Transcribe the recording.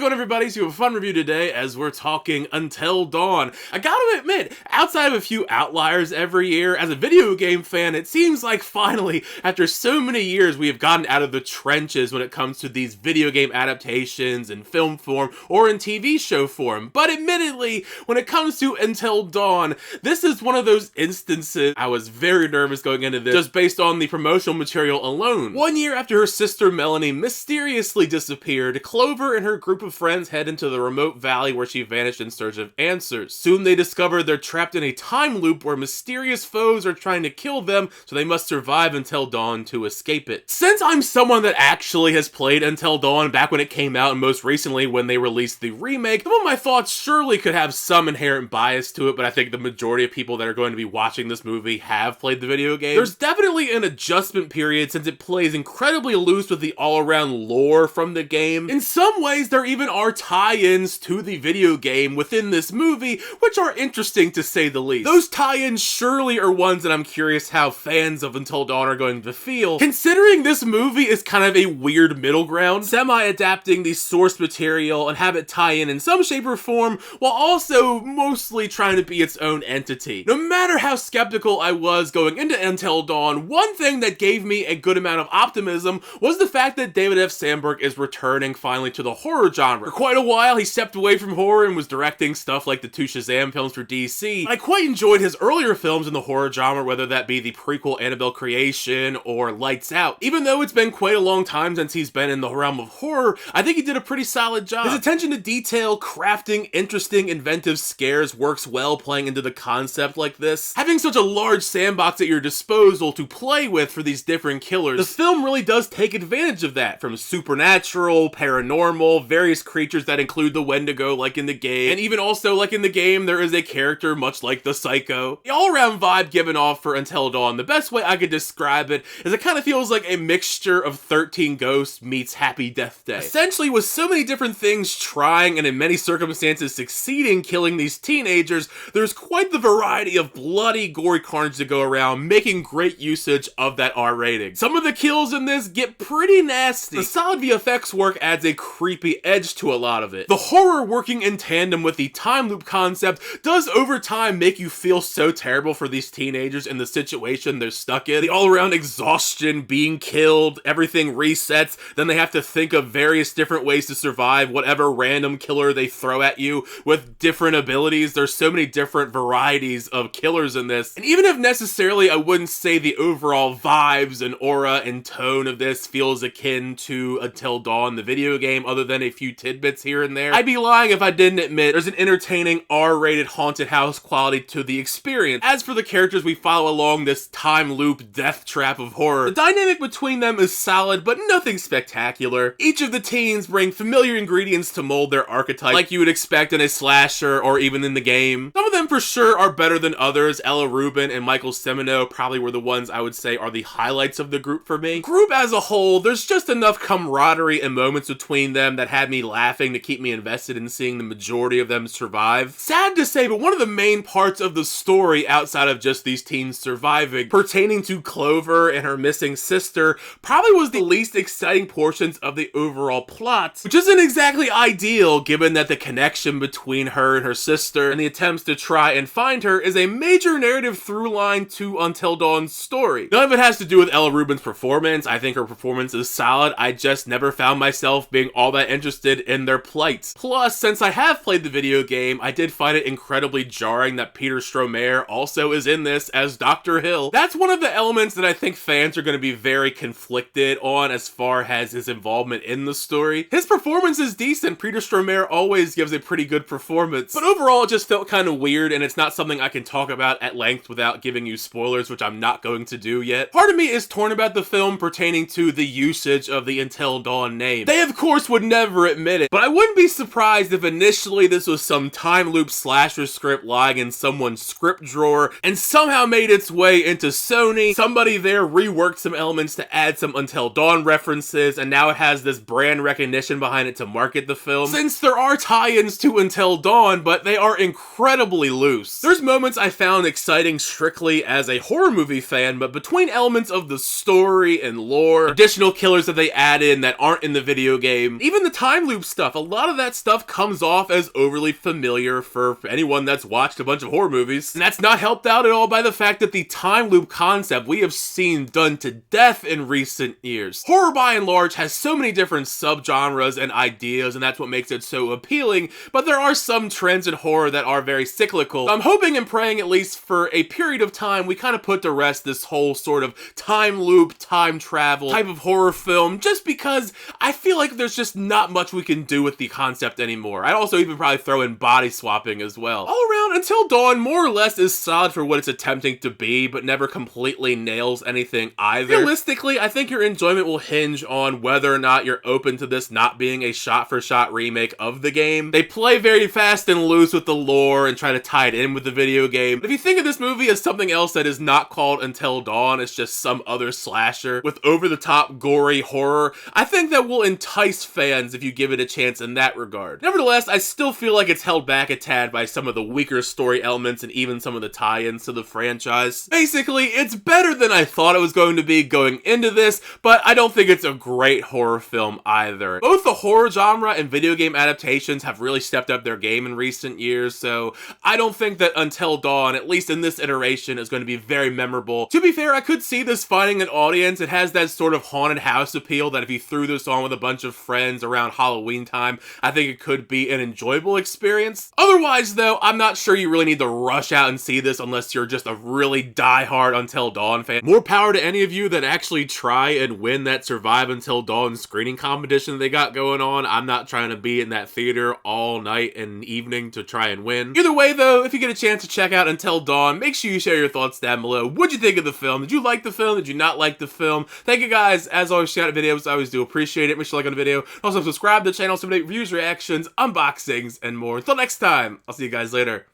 going, everybody? So we have a fun review today as we're talking Until Dawn. I gotta admit, outside of a few outliers every year, as a video game fan, it seems like finally, after so many years, we have gotten out of the trenches when it comes to these video game adaptations in film form or in TV show form. But admittedly, when it comes to Until Dawn, this is one of those instances I was very nervous going into this, just based on the promotional material alone. 1 year after her sister Melanie mysteriously disappeared, Clover and her group of friends head into the remote valley where she vanished in search of answers. Soon they discover they're trapped in a time loop where mysterious foes are trying to kill them, so they must survive until dawn to escape it. Since I'm someone that actually has played Until Dawn back when it came out and most recently when they released the remake, some of my thoughts surely could have some inherent bias to it, but I think the majority of people that are going to be watching this movie have played the video game. There's definitely an adjustment period since it plays incredibly loose with the all-around lore from the game. In some ways, there even are tie-ins to the video game within this movie, which are interesting to say the least. Those tie-ins surely are ones that I'm curious how fans of Until Dawn are going to feel, considering this movie is kind of a weird middle ground, semi-adapting the source material and have it tie in some shape or form, while also mostly trying to be its own entity. No matter how skeptical I was going into Until Dawn, one thing that gave me a good amount of optimism was the fact that David F Sandberg is returning finally to the horror genre. For quite a while, he stepped away from horror and was directing stuff like the two Shazam films for DC. I quite enjoyed his earlier films in the horror genre, whether that be the prequel Annabelle Creation or Lights Out. Even though it's been quite a long time since he's been in the realm of horror, I think he did a pretty solid job. His attention to detail, crafting interesting, inventive scares works well playing into the concept like this. Having such a large sandbox at your disposal to play with for these different killers, the film really does take advantage of that, from supernatural, paranormal, various creatures that include the Wendigo like in the game, and even also like in the game there is a character much like the Psycho. The all-around vibe given off for Until Dawn, the best way I could describe it is it kind of feels like a mixture of 13 Ghosts meets Happy Death Day. Essentially, with so many different things trying and in many circumstances succeeding killing these teenagers, there's quite the variety of bloody, gory carnage to go around, making great usage of that R rating. Some of the kills in this get pretty nasty. The solid VFX work adds a creepy edge to a lot of it. The horror working in tandem with the time loop concept does over time make you feel so terrible for these teenagers in the situation they're stuck in. The all-around exhaustion, being killed, everything resets, then they have to think of various different ways to survive whatever random killer they throw at you with different abilities. There's so many different varieties of killers in this, and even if necessarily I wouldn't say the overall vibes and aura and tone of this feels akin to Until Dawn, the video game, other than a few tidbits here and there, I'd be lying if I didn't admit there's an entertaining R-rated haunted house quality to the experience. As for the characters we follow along this time loop death trap of horror, the dynamic between them is solid, but nothing spectacular. Each of the teens bring familiar ingredients to mold their archetype, like you would expect in a slasher or even in the game. Some of them for sure are better than others. Ella Rubin and Michael Cimino probably were the ones I would say are the highlights of the group for me. Group as a whole, there's just enough camaraderie and moments between them that had me laughing to keep me invested in seeing the majority of them survive. Sad to say, but one of the main parts of the story outside of just these teens surviving, pertaining to Clover and her missing sister, probably was the least exciting portions of the overall plot, which isn't exactly ideal given that the connection between her and her sister and the attempts to try and find her is a major narrative through line to Until Dawn's story. None of it has to do with Ella Rubin's performance. I think her performance is solid. I just never found myself being all that interested in their plight. Plus, since I have played the video game, I did find it incredibly jarring that Peter Stormare also is in this as Dr. Hill. That's one of the elements that I think fans are going to be very conflicted on as far as his involvement in the story. His performance is decent. Peter Stormare always gives a pretty good performance, but overall it just felt kind of weird, and it's not something I can talk about at length without giving you spoilers, which I'm not going to do yet. Part of me is torn about the film pertaining to the usage of the Until Dawn name. They of course would never admit it, but I wouldn't be surprised if initially this was some time loop slasher script lying in someone's script drawer and somehow made its way into Sony. Somebody there reworked some elements to add some Until Dawn references, and now it has this brand recognition behind it to market the film. Since there are tie-ins to Until Dawn, but they are incredibly loose. There's moments I found exciting strictly as a horror movie fan, but between elements of the story and lore, additional killers that they add in that aren't in the video game, even the time loop stuff. A lot of that stuff comes off as overly familiar for anyone that's watched a bunch of horror movies. And that's not helped out at all by the fact that the time loop concept we have seen done to death in recent years. Horror by and large has so many different subgenres and ideas, and that's what makes it so appealing, but there are some trends in horror that are very cyclical. I'm hoping and praying, at least for a period of time, we kind of put to rest this whole sort of time loop, time travel type of horror film, just because I feel like there's just not much we can do with the concept anymore. I'd also even probably throw in body swapping as well. All around, Until Dawn more or less is solid for what it's attempting to be, but never completely nails anything either. Realistically, I think your enjoyment will hinge on whether or not you're open to this not being a shot-for-shot remake of the game. They play very fast and loose with the lore and try to tie it in with the video game. If you think of this movie as something else that is not called Until Dawn, it's just some other slasher with over-the-top gory horror, I think that will entice fans if you give it a chance in that regard. Nevertheless, I still feel like it's held back a tad by some of the weaker story elements and even some of the tie-ins to the franchise. Basically, it's better than I thought it was going to be going into this, but I don't think it's a great horror film either. Both the horror genre and video game adaptations have really stepped up their game in recent years, so I don't think that Until Dawn, at least in this iteration, is going to be very memorable. To be fair, I could see this finding an audience. It has that sort of haunted house appeal that if you threw this on with a bunch of friends around Halloween time, I think it could be an enjoyable experience. Otherwise, though, I'm not sure you really need to rush out and see this unless you're just a really die-hard Until Dawn fan. More power to any of you that actually try and win that Survive Until Dawn screening competition they got going on. I'm not trying to be in that theater all night and evening to try and win. Either way, though, if you get a chance to check out Until Dawn, make sure you share your thoughts down below. What'd you think of the film? Did you like the film? Did you not like the film? Thank you guys, as always, shout out videos. I always do appreciate it. Make sure you like on the video. Also, subscribe to the channel, some reviews, reactions, unboxings, and more. Until next time, I'll see you guys later.